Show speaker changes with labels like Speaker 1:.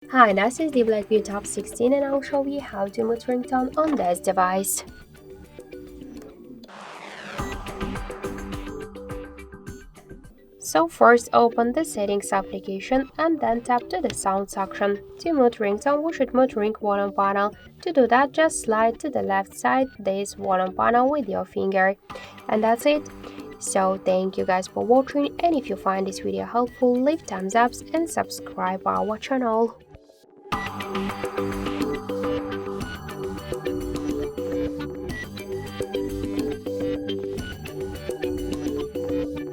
Speaker 1: Hi, this is the BLACKVIEW Tab 16 and I'll show you how to mute ringtone on this device. So first open the settings application and then tap to the sound section. To mute ringtone, we should mute ring volume panel. To do that, just slide to the left side this volume panel with your finger. And that's it. So thank you guys for watching, and if you find this video helpful, leave thumbs up and subscribe our channel.